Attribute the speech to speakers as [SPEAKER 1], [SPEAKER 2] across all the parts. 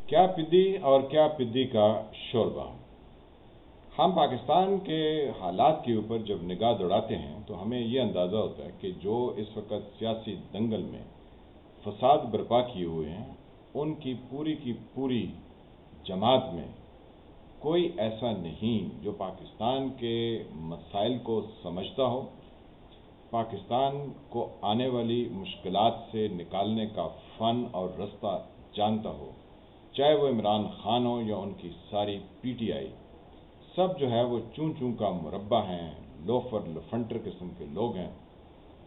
[SPEAKER 1] کیا پدی اور کیا پدی کا شوربہ۔ ہم پاکستان کے حالات کے اوپر جب نگاہ دوڑاتے ہیں تو ہمیں یہ اندازہ ہوتا ہے کہ جو اس وقت سیاسی دنگل میں فساد برپا کیے ہوئے ہیں ان کی پوری جماعت میں کوئی ایسا نہیں جو پاکستان کے مسائل کو سمجھتا ہو، پاکستان کو آنے والی مشکلات سے نکالنے کا فن اور رستہ جانتا ہو، چاہے وہ عمران خان ہو یا ان کی ساری پی ٹی آئی، سب جو ہے وہ چون چون کا مربع ہیں، لوفر لفنٹر قسم کے لوگ ہیں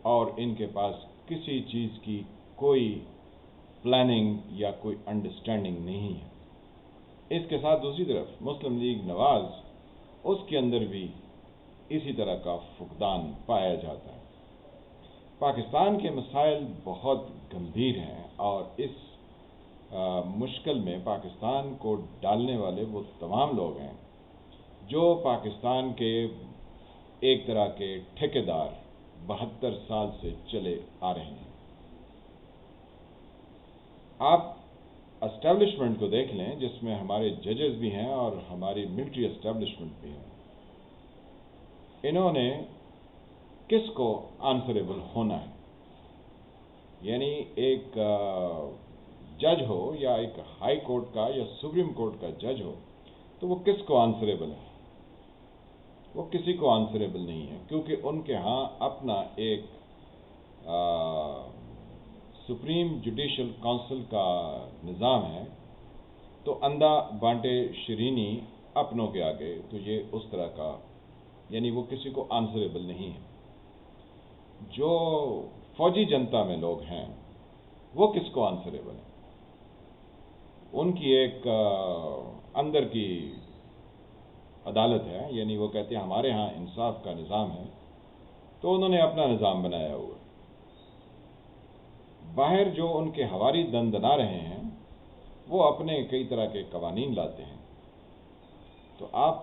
[SPEAKER 1] اور ان کے پاس کسی چیز کی کوئی پلاننگ یا کوئی انڈرسٹینڈنگ نہیں ہے۔ اس کے ساتھ دوسری طرف مسلم لیگ نواز، اس کے اندر بھی اسی طرح کا فقدان پایا جاتا ہے۔ پاکستان کے مسائل بہت گمبھیر ہیں اور اس مشکل میں پاکستان کو ڈالنے والے وہ تمام لوگ ہیں جو پاکستان کے ایک طرح کے ٹھیکیدار 72 سال سے چلے آ رہے ہیں۔ آپ اسٹیبلشمنٹ کو دیکھ لیں جس میں ہمارے ججز بھی ہیں اور ہماری ملٹری اسٹیبلشمنٹ بھی ہے، انہوں نے کس کو آنسریبل ہونا ہے؟ یعنی ایک جج ہو یا ایک ہائی کورٹ کا یا سپریم کورٹ کا جج ہو تو وہ کس کو آنسریبل ہے؟ وہ کسی کو آنسریبل نہیں ہے، کیونکہ ان کے ہاں اپنا ایک سپریم جوڈیشل کونسل کا نظام ہے، تو اندھا بانٹے شرینی اپنوں کے آگے، تو یہ اس طرح کا، یعنی وہ کسی کو آنسریبل نہیں ہے۔ جو فوجی جنتا میں لوگ ہیں وہ کس کو آنسریبل ہیں؟ ان کی ایک اندر کی عدالت ہے، یعنی وہ کہتے ہیں ہمارے ہاں انصاف کا نظام ہے، تو انہوں نے اپنا نظام بنایا ہوا ہے۔ باہر جو ان کے ہواری دندنا رہے ہیں وہ اپنے کئی طرح کے قوانین لاتے ہیں۔ تو آپ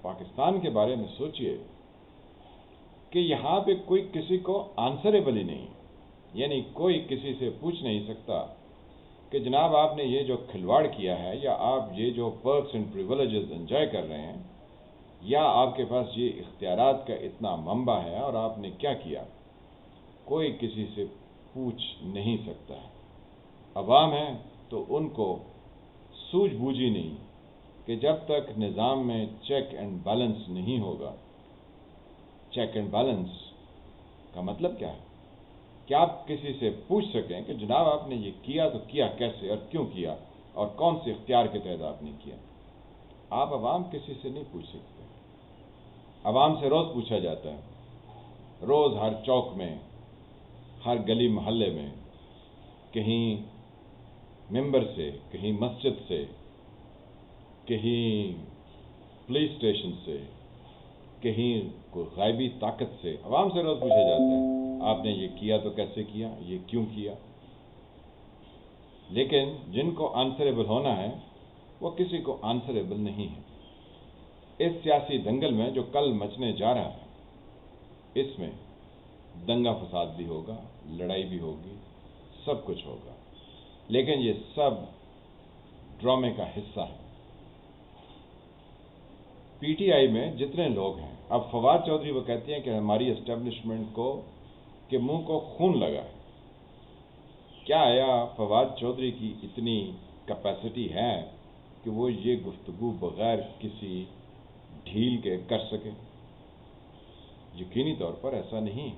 [SPEAKER 1] پاکستان کے بارے میں سوچئے کہ یہاں پہ کوئی کسی کو آنسریبل ہی نہیں، یعنی کوئی کسی سے پوچھ نہیں سکتا کہ جناب آپ نے یہ جو کھلواڑ کیا ہے یا آپ یہ جو پرکس اینڈ پریویلیجز انجوائے کر رہے ہیں یا آپ کے پاس یہ اختیارات کا اتنا منبع ہے اور آپ نے کیا کیا، کوئی کسی سے پوچھ نہیں سکتا ہے۔ عوام ہے تو ان کو سوجھ بوجھ ہی نہیں کہ جب تک نظام میں چیک اینڈ بیلنس نہیں ہوگا۔ چیک اینڈ بیلنس کا مطلب کیا ہے؟ کہ آپ کسی سے پوچھ سکیں کہ جناب آپ نے یہ کیا تو کیا کیسے اور کیوں کیا اور کون سے اختیار کے تحت آپ نے کیا۔ آپ عوام کسی سے نہیں پوچھ سکتے۔ عوام سے روز پوچھا جاتا ہے، روز ہر چوک میں، ہر گلی محلے میں، کہیں ممبر سے، کہیں مسجد سے، کہیں پولیس اسٹیشن سے، کہیں کوئی غائبی طاقت سے عوام سے روز پوچھا جاتا ہے آپ نے یہ کیا تو کیسے کیا، یہ کیوں کیا۔ لیکن جن کو آنسریبل ہونا ہے وہ کسی کو آنسریبل نہیں ہے۔ اس سیاسی دنگل میں جو کل مچنے جا رہا ہے، اس میں دنگا فساد بھی ہوگا، لڑائی بھی ہوگی، سب کچھ ہوگا، لیکن یہ سب ڈرامے کا حصہ ہے۔ پی ٹی آئی میں جتنے لوگ ہیں، اب فواد چودھری وہ کہتے ہیں کہ ہماری اسٹیبلشمنٹ کو کہ منہ کو خون لگا ہے۔ کیا آیا فواد چودھری کی اتنی کیپیسٹی ہے کہ وہ یہ گفتگو بغیر کسی ڈھیل کے کر سکے؟ یقینی طور پر ایسا نہیں۔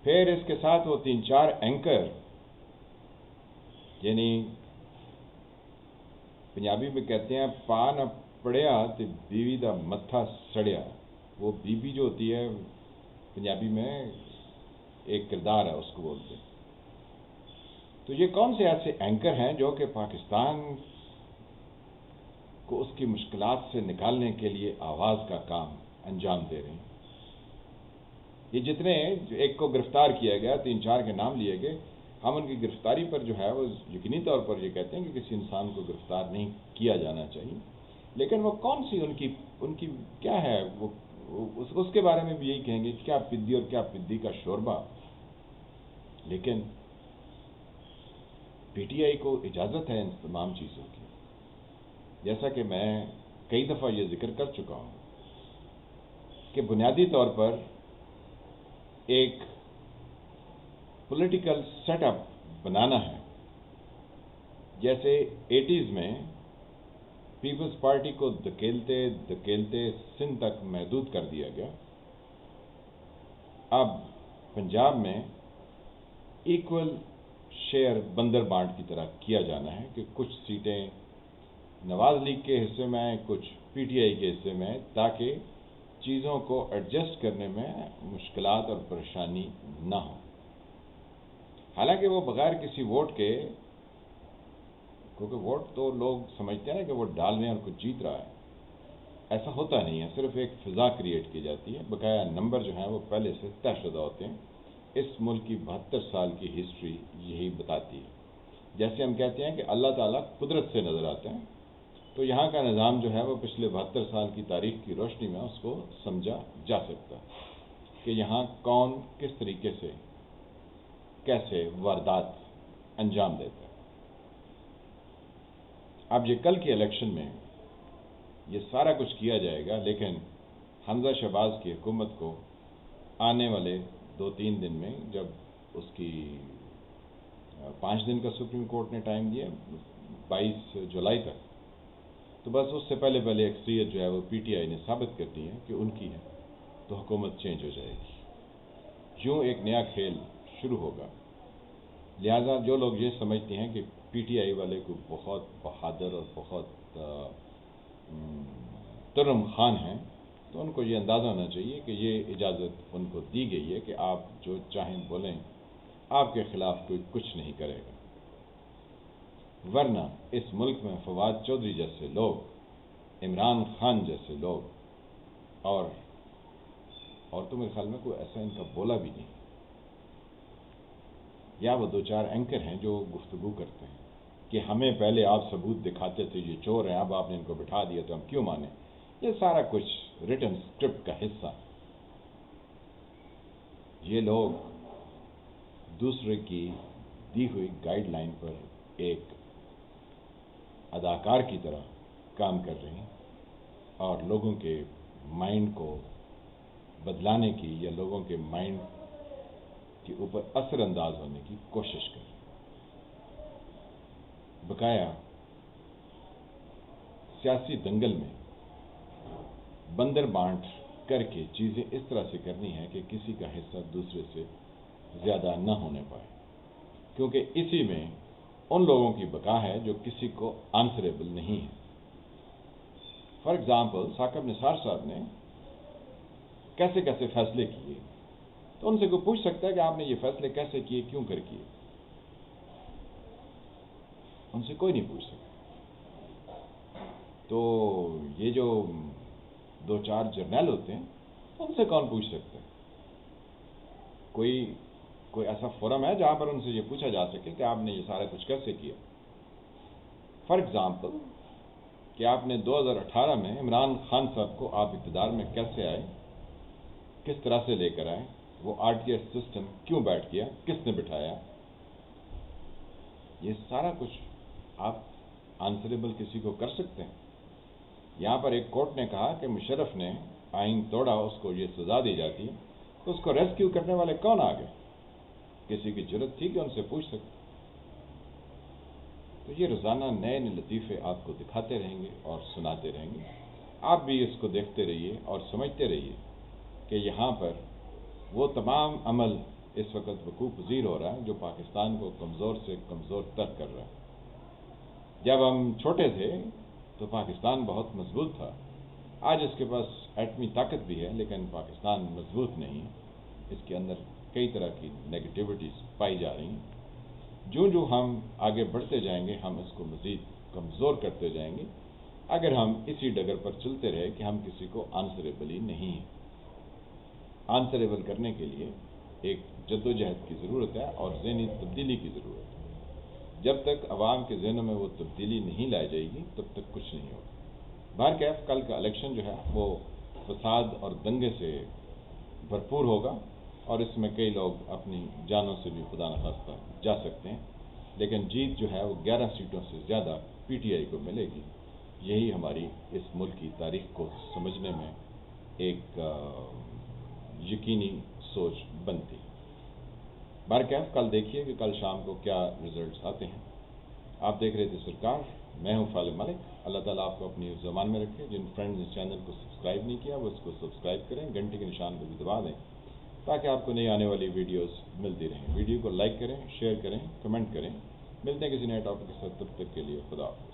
[SPEAKER 1] پھر اس کے ساتھ وہ 3-4 اینکر، یعنی پنجابی میں کہتے ہیں پا نہ پڑیا تو بیوی دا متھا سڑیا۔ وہ بیوی جو ہوتی ہے پنجابی میں ایک کردار ہے، اس کو بولتے ہیں۔ تو یہ کون سے ایسے اینکر ہیں جو کہ پاکستان کو اس کی مشکلات سے نکالنے کے لیے آواز کا کام انجام دے رہے ہیں؟ یہ جتنے ایک کو گرفتار کیا گیا، 3-4 کے نام لیے گئے، ہم ان کی گرفتاری پر جو ہے وہ یقینی طور پر یہ کہتے ہیں کہ کسی انسان کو گرفتار نہیں کیا جانا چاہیے، لیکن وہ کون سی ان کی کیا ہے، وہ اس کے بارے میں بھی یہی کہیں گے کیا پدی اور کیا پدی کا شوربہ۔ لیکن پی ٹی آئی کو اجازت ہے ان تمام چیزوں کی. جیسا کہ میں کئی دفعہ یہ ذکر کر چکا ہوں کہ بنیادی طور پر ایک پولیٹیکل سیٹ اپ بنانا ہے. جیسے 80s میں پیپلز پارٹی کو دھکیلتے سندھ تک محدود کر دیا گیا. اب پنجاب میں ایکول شیئر بندر بانٹ کی طرح کیا جانا ہے کہ کچھ سیٹیں نواز لیگ کے حصے میں آئیں، کچھ پی ٹی آئی کے حصے میں آئیں، تاکہ چیزوں کو ایڈجسٹ کرنے میں مشکلات اور پریشانی نہ ہو. حالانکہ وہ بغیر کسی ووٹ کے، کیونکہ ووٹ تو لوگ سمجھتے ہیں نا کہ وہ ڈال رہے ہیں اور کچھ جیت رہا ہے. ایسا ہوتا نہیں ہے، صرف ایک فضا کریٹ کی جاتی ہے. بقایا نمبر جو ہیں وہ پہلے سے طے شدہ ہوتے ہیں. اس ملک کی 72 سال کی ہسٹری یہی بتاتی ہے. جیسے ہم کہتے ہیں کہ اللہ تعالیٰ قدرت سے نظر آتے ہیں، تو یہاں کا نظام جو ہے وہ پچھلے 72 سال کی تاریخ کی روشنی میں اس کو سمجھا جا سکتا ہے کہ یہاں کون کس طریقے سے کیسے واردات انجام دیتا ہے. اب یہ کل کی الیکشن میں یہ سارا کچھ کیا جائے گا، لیکن حمزہ شہباز کی حکومت کو آنے والے 2-3 دن میں، جب اس کی 5 دن کا سپریم کورٹ نے ٹائم دیا 22 جولائی تک، تو بس اس سے پہلے اکثریت جو ہے وہ پی ٹی آئی نے ثابت کر دی ہے کہ ان کی ہے، تو حکومت چینج ہو جائے گی. یوں ایک نیا کھیل شروع ہوگا. لہذا جو لوگ یہ سمجھتے ہیں کہ پی ٹی آئی والے کو بہت بہادر اور بہت ترم خان ہیں، تو ان کو یہ اندازہ ہونا چاہیے کہ یہ اجازت ان کو دی گئی ہے کہ آپ جو چاہیں بولیں، آپ کے خلاف کوئی کچھ نہیں کرے گا. ورنہ اس ملک میں فواد چودھری جیسے لوگ، عمران خان جیسے لوگ، اور تو میرے خیال میں کوئی ایسا ان کا بولا بھی نہیں، یا وہ 2-4 اینکر ہیں جو گفتگو کرتے ہیں کہ ہمیں پہلے آپ ثبوت دکھاتے تھے یہ چور ہیں، اب آپ نے ان کو بٹھا دیا تو ہم کیوں مانیں. یہ سارا کچھ ریٹن اسکرپٹ کا حصہ. یہ لوگ دوسرے کی دی ہوئی گائیڈ لائن پر ایک اداکار کی طرح کام کر رہے ہیں اور لوگوں کے مائنڈ کو بدلانے کی یا لوگوں کے مائنڈ کے اوپر اثر انداز ہونے کی کوشش کر رہے ہیں. بقایا سیاسی دنگل میں بندر بانٹ کر کے چیزیں اس طرح سے کرنی ہے کہ کسی کا حصہ دوسرے سے زیادہ نہ ہونے پائے، کیونکہ اسی میں ان لوگوں کی بقا ہے جو کسی کو آنسریبل نہیں ہے. فار ایگزامپل ثاقب نثار صاحب نے کیسے کیسے فیصلے کیے، تو ان سے کوئی پوچھ سکتا ہے کہ آپ نے یہ فیصلے کیسے کیے، کیوں کر کیے؟ ان سے کوئی نہیں پوچھ سکتا. تو یہ جو 2-4 جرنیل ہوتے ہیں، ان سے کون پوچھ سکتا ہے؟ کوئی ایسا فورم ہے جہاں پر ان سے یہ پوچھا جا سکے کہ آپ نے یہ سارا کچھ کیسے کیا؟ فار ایگزامپل کہ آپ نے 2018 میں عمران خان صاحب کو آپ اقتدار میں کیسے آئے، کس طرح سے لے کر آئے، وہ آر ٹی ایس سسٹم کیوں بیٹھ گیا، کس نے بٹھایا؟ یہ سارا کچھ آپ آنسریبل کسی کو کر سکتے ہیں. یہاں پر ایک کورٹ نے کہا کہ مشرف نے آئین توڑا، اس کو یہ سزا دی جاتی ہے، تو اس کو ریسکیو کرنے والے کون آ گئے؟ کسی کی جرت تھی کہ ان سے پوچھ سکتے؟ تو یہ روزانہ نئے نئے لطیفے آپ کو دکھاتے رہیں گے اور سناتے رہیں گے. آپ بھی اس کو دیکھتے رہیے اور سمجھتے رہیے کہ یہاں پر وہ تمام عمل اس وقت وقوع پذیر ہو رہا ہے جو پاکستان کو کمزور سے کمزور تر کر رہا ہے. جب ہم چھوٹے تھے تو پاکستان بہت مضبوط تھا. آج اس کے پاس ایٹمی طاقت بھی ہے، لیکن پاکستان مضبوط نہیں ہے. اس کے اندر کئی طرح کی نیگیٹیوٹیز پائی جا رہی ہیں. جو ہم آگے بڑھتے جائیں گے ہم اس کو مزید کمزور کرتے جائیں گے، اگر ہم اسی ڈگر پر چلتے رہے کہ ہم کسی کو آنسریبل ہی نہیں ہیں. آنسریبل کرنے کے لیے ایک جدوجہد کی ضرورت ہے اور ذہنی تبدیلی کی ضرورت ہے. جب تک عوام کے ذہنوں میں وہ تبدیلی نہیں لائی جائے گی تب تک کچھ نہیں ہوگا. بہرکیف کل کا الیکشن جو ہے وہ فساد اور دنگے سے بھرپور ہوگا، اور اس میں کئی لوگ اپنی جانوں سے بھی خدا نخواستہ جا سکتے ہیں. لیکن جیت جو ہے وہ 11 سیٹوں سے زیادہ پی ٹی آئی کو ملے گی. یہی ہماری اس ملک کی تاریخ کو سمجھنے میں ایک یقینی سوچ بنتی. بہرکیف کل دیکھیے کہ کل شام کو کیا رزلٹس آتے ہیں. آپ دیکھ رہے تھے سرکار، میں ہوں خالد ملک. اللہ تعالیٰ آپ کو اپنی زبان میں رکھے. جن فرینڈز اس چینل کو سبسکرائب نہیں کیا وہ اس کو سبسکرائب کریں، گھنٹی کے نشان کو بھی دبا دیں تاکہ آپ کو نئی آنے والی ویڈیوز ملتی رہیں. ویڈیو کو لائک کریں، شیئر کریں، کمنٹ کریں. ملتے ہیں کسی نئے ٹاپک کے ساتھ، تب تک کے لیے خدا حافظ.